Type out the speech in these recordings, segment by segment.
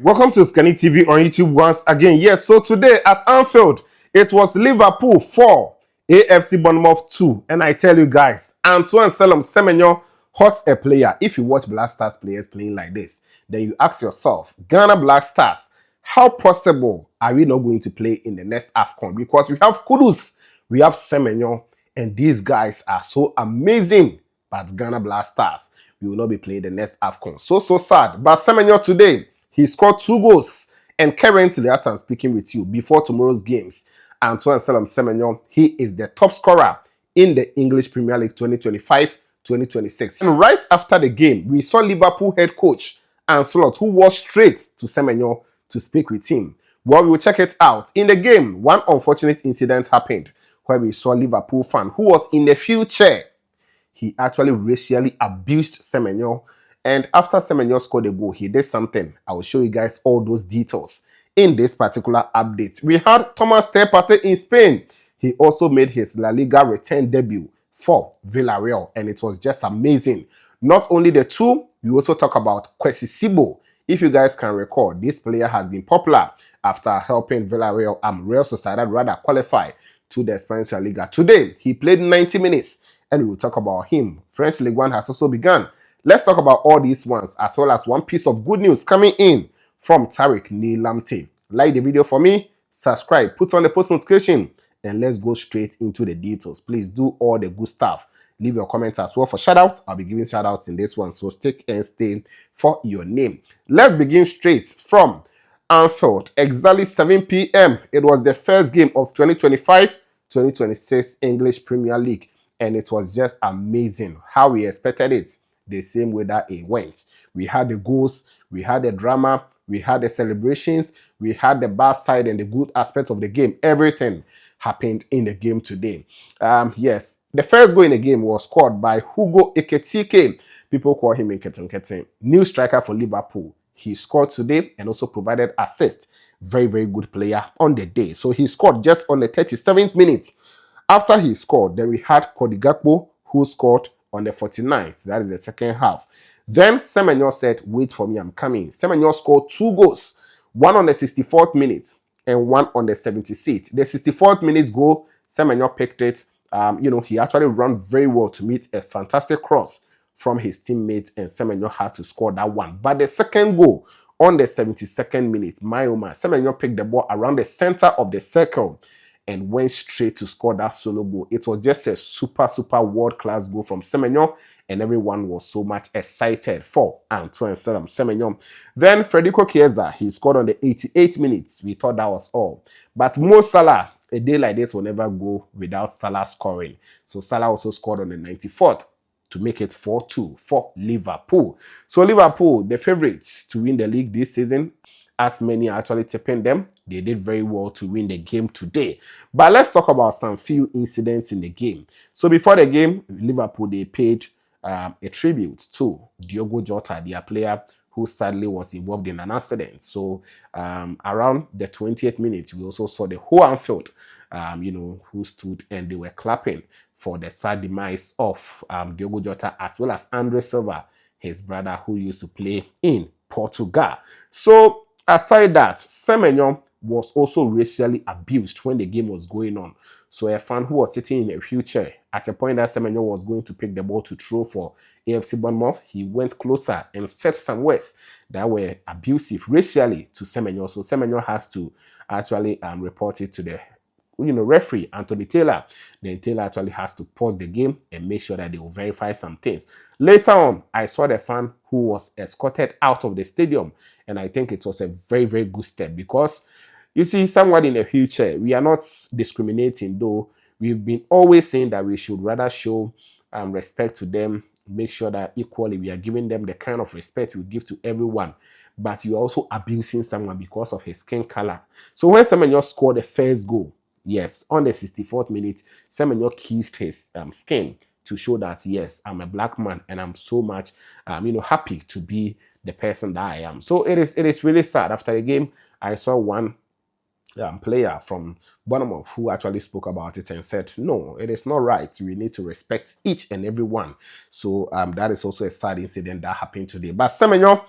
Welcome to Scanny TV on YouTube once again. Yes, so today at Anfield, it was Liverpool 4, AFC Bournemouth 2. And I tell you guys, Antoine Semenyo hot a player. If you watch Black Stars players playing like this, then you ask yourself, Ghana Black Stars, how possible are we not going to play in the next AFCON? Because we have Kudus, we have Semenyo, and these guys are so amazing. But Ghana Black Stars, we will not be playing the next AFCON. So sad. But Semenyo today, he scored 2 goals. And currently, as I'm speaking with you, before tomorrow's games, Antoine Semenyo, he is the top scorer in the English Premier League 2025-2026. And right after the game, we saw Liverpool head coach Ancelotti, who walked straight to Semenyo to speak with him. Well, we will check it out. In the game, one unfortunate incident happened where we saw Liverpool fan who was in the future. He actually racially abused Semenyo. And after Semenyo scored a goal, he did something. I will show you guys all those details in this particular update. We had Thomas Partey in Spain. He also made his La Liga return debut for Villarreal, and it was just amazing. Not only the two, we also talk about Kwasi Sibo. If you guys can recall, this player has been popular after helping Villarreal, Real Sociedad rather, qualify to the Spanish La Liga. Today, he played 90 minutes, and we will talk about him. French Ligue 1 has also begun. Let's talk about all these ones, as well as one piece of good news coming in from Tariq Nilamte. Like the video for me, subscribe, put on the post notification, and let's go straight into the details. Please do all the good stuff. Leave your comments as well for shout-outs. I'll be giving shout-outs in this one, so stick and stay for your name. Let's begin straight from Anfield. Exactly 7 p.m. It was the first game of 2025-2026 English Premier League, and it was just amazing how we expected it. The same way that it went. We had the goals, we had the drama, we had the celebrations, we had the bad side and the good aspects of the game. Everything happened in the game today. Yes, the first goal in the game was scored by Hugo Ekitike. People call him Nketinketi. New striker for Liverpool. He scored today and also provided assist. Very, very good player on the day. So he scored just on the 37th minute. After he scored, then we had Kwasi who scored on the 49th. That is the second half. Then Semenyo said, wait for me, I'm coming. Semenyo scored 2 goals. One on the 64th minute and one on the 76th. The 64th minute goal, Semenyo picked it. He actually ran very well to meet a fantastic cross from his teammate, and Semenyo had to score that one. But the second goal on the 72nd minute, Semenyo picked the ball around the center of the circle and went straight to score that solo goal. It was just a super world-class goal from Semenyo, and everyone was so much excited for Antoine Semenyo. Then Federico Chiesa, he scored on the 88th minutes. We thought that was all. But Mo Salah, a day like this will never go without Salah scoring. So Salah also scored on the 94th to make it 4-2 for Liverpool. So Liverpool, the favorites to win the league this season, as many are actually tipping them. They did very well to win the game today. But let's talk about some few incidents in the game. So before the game, Liverpool, they paid a tribute to Diogo Jota, their player who sadly was involved in an accident. So around the 20th minute, we also saw the whole Anfield, who stood and they were clapping for the sad demise of Diogo Jota, as well as Andre Silva, his brother who used to play in Portugal. So aside that, Semenyo was also racially abused when the game was going on. So a fan who was sitting in a wheelchair, at a point that Semenyo was going to pick the ball to throw for AFC Bournemouth, he went closer and said some words that were abusive racially to Semenyo. So Semenyo has to actually report it to the referee, Anthony Taylor. Then Taylor actually has to pause the game and make sure that they will verify some things. Later on, I saw the fan who was escorted out of the stadium, and I think it was a very, very good step, because you see, someone in a wheelchair, we are not discriminating, though. We've been always saying that we should rather show respect to them, make sure that equally we are giving them the kind of respect we give to everyone. But you're also abusing someone because of his skin color. So when Semenyo scored the first goal, yes, on the 64th minute, Semenyo kissed his skin to show that, yes, I'm a black man and I'm so much, happy to be the person that I am. So it is really sad. After the game, I saw one player from Bournemouth who actually spoke about it and said, no, it is not right. We need to respect each and every one. So that is also a sad incident that happened today. But Semenyo,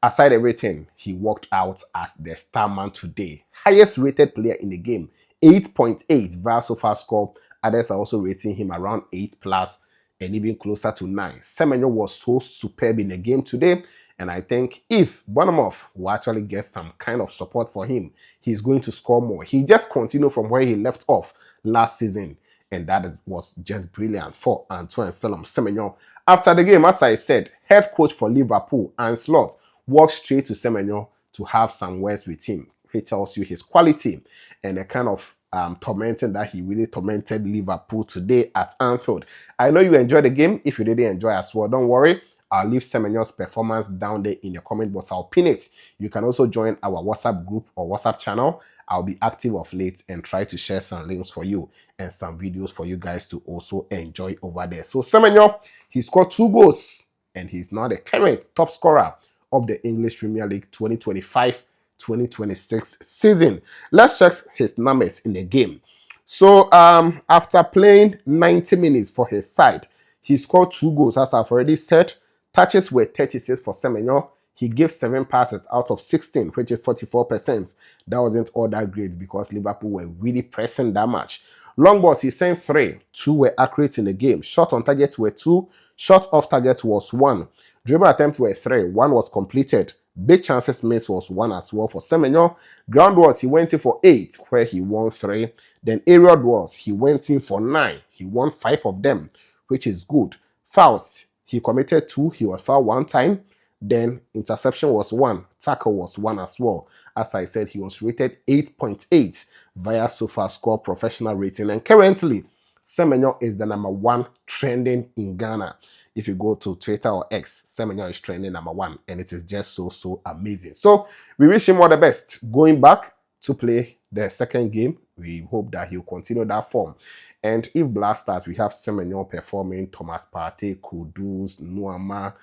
aside everything, he walked out as the star man today. Highest rated player in the game, 8.8 via SofaScore score. Others are also rating him around 8 plus and even closer to 9. Semenyo was so superb in the game today. And I think if Bournemouth will actually get some kind of support for him, he's going to score more. He just continued from where he left off last season. And that was just brilliant for Antoine Semenyo. After the game, as I said, head coach for Liverpool, Antoine, walked straight to Semenyo to have some words with him. He tells you his quality and the kind of tormenting that he really tormented Liverpool today at Anfield. I know you enjoyed the game. If you didn't enjoy as well, don't worry. I'll leave Semenyo's performance down there in the comment box. I'll pin it. You can also join our WhatsApp group or WhatsApp channel. I'll be active of late and try to share some links for you and some videos for you guys to also enjoy over there. So Semenyo, he scored 2 goals and he's now the current top scorer of the English Premier League 2025-2026 season. Let's check his numbers in the game. So after playing 90 minutes for his side, he scored 2 goals, as I've already said. Touches were 36 for Semenyo. He gave 7 passes out of 16, which is 44%. That wasn't all that great because Liverpool were really pressing that much. Long balls, he sent 3. 2 were accurate in the game. Shot on target were 2. Shot off target was 1. Dribble attempts were 3. 1 was completed. Big chances missed was 1 as well for Semenyo. Ground balls, he went in for 8, where he won 3. Then aerial balls, he went in for 9. He won 5 of them, which is good. Fouls, he committed 2. He was fouled 1 time. Then interception was 1. Tackle was 1 as well. As I said, he was rated 8.8 via SofaScore professional rating. And currently, Semenyo is the #1 trending in Ghana. If you go to Twitter or X, Semenyo is trending #1. And it is just so amazing. So we wish him all the best. Going back to play the second game, we hope that he'll continue that form. And if Blasters, we have Semenyo performing, Thomas Partey, Kudus, Nuama,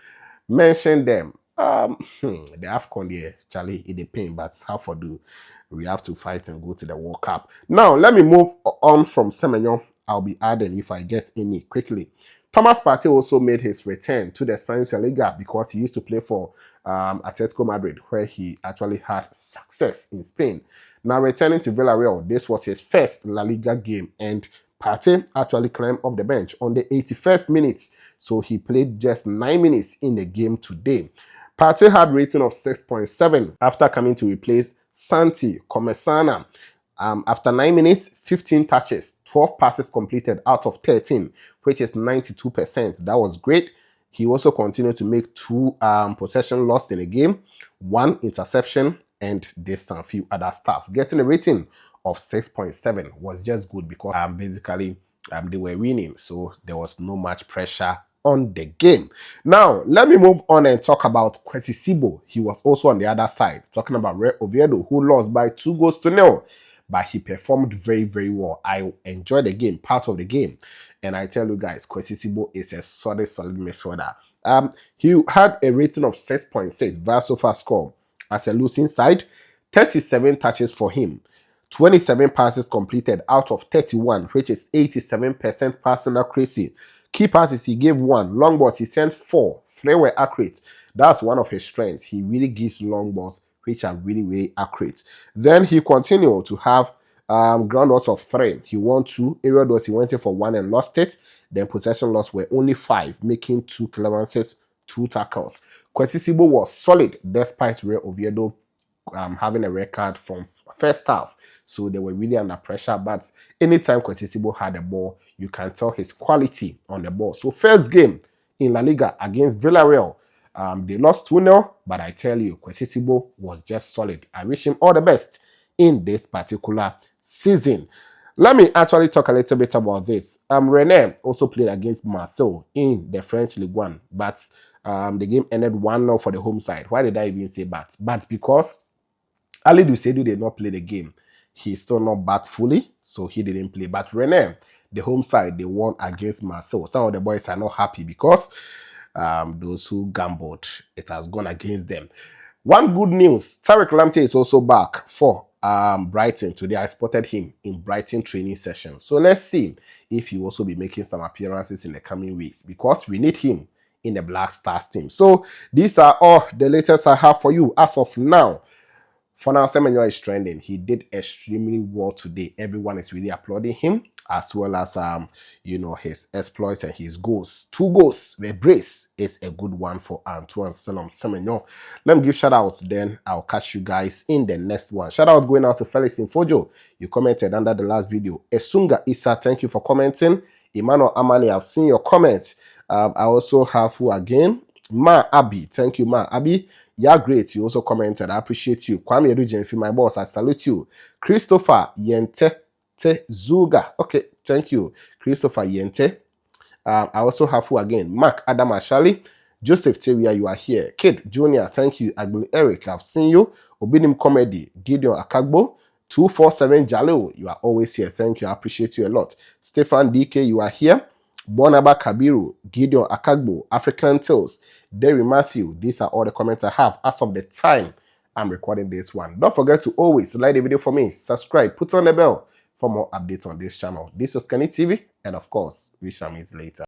mention them. The AFCON there, Charlie, it depends, but how for do we have to fight and go to the World Cup. Now, let me move on from Semenyo. I'll be adding if I get any quickly. Thomas Partey also made his return to the Spanish Liga because he used to play for Atletico Madrid, where he actually had success in Spain. Now, returning to Villarreal, this was his first La Liga game, and Partey actually climbed off the bench on the 81st minute, so he played just 9 minutes in the game today. Partey had rating of 6.7 after coming to replace Santi Comesana. After 9 minutes, 15 touches, 12 passes completed out of 13, which is 92%. That was great. He also continued to make 2 possession lost in the game, 1 interception, and this and a few other stuff. Getting a rating of 6.7 was just good because basically they were winning, so there was no much pressure on the game. Now, let me move on and talk about Kwasi Sibo. He was also on the other side, talking about Real Oviedo, who lost by 2-0, but he performed very well. I enjoyed the game, part of the game, and I tell you guys, Kwasi Sibo is a solid midfielder. He had a rating of 6.6 via SofaScore as a losing side, 37 touches for him, 27 passes completed out of 31, which is 87% passing accuracy. Key passes, he gave 1. Long balls, he sent 4. 3 were accurate. That's one of his strengths. He really gives long balls, which are really accurate. Then he continued to have ground balls of 3. He won 2. Aerial balls, he went in for 1 and lost it. Then possession loss were only 5, making 2 clearances, 2 tackles. Kwasi Sibo was solid despite Real Oviedo having a record from first half. So they were really under pressure. But anytime Kwasi Sibo had the ball, you can tell his quality on the ball. So first game in La Liga against Villarreal, they lost 2-0. But I tell you, Kwasi Sibo was just solid. I wish him all the best in this particular season. Let me actually talk a little bit about this. Rennes also played against Marseille in the French Ligue 1. But the game ended 1-0 for the home side. Why did I even say that? But because Ali Dusedu did not play the game. He's still not back fully, so he didn't play. But Rennes, the home side, they won against Marseille. Some of the boys are not happy because those who gambled, it has gone against them. One good news, Tariq Lamptey is also back for Brighton. Today I spotted him in Brighton training session. So let's see if he will also be making some appearances in the coming weeks because we need him in the Black Stars team. So these are all the latest I have for you as of now. For now, Semenyo is trending. He did extremely well today. Everyone is really applauding him, as well as his exploits and his goals. 2 goals. The brace is a good one for Antoine Semenyo. Let me give shout outs, then I'll catch you guys in the next one. Shout out going out to Felix Infojo. You commented under the last video. Esunga Issa, thank you for commenting. Emmanuel Amani, I've seen your comments. I also have who again? Ma Abi. Thank you, Ma Abi. Yeah, great. You also commented. I appreciate you. Kwame Edu, my boss. I salute you. Christopher Yente Zuga. Okay, thank you. Christopher Yente. I also have who again? Mark Adam Ashali. Joseph Teria, you are here. Kid Junior, thank you. Agbili Eric, I've seen you. Obinim Comedy. Gideon Akagbo. 247 Jaleo, you are always here. Thank you. I appreciate you a lot. Stefan DK, you are here. Bonaba Kabiru, Gideon Akagbo, African Tales, Derry Matthew. These are all the comments I have as of the time I'm recording this one. Don't forget to always like the video for me, subscribe, put on the bell for more updates on this channel. This was Kenny TV, and of course, we shall meet later.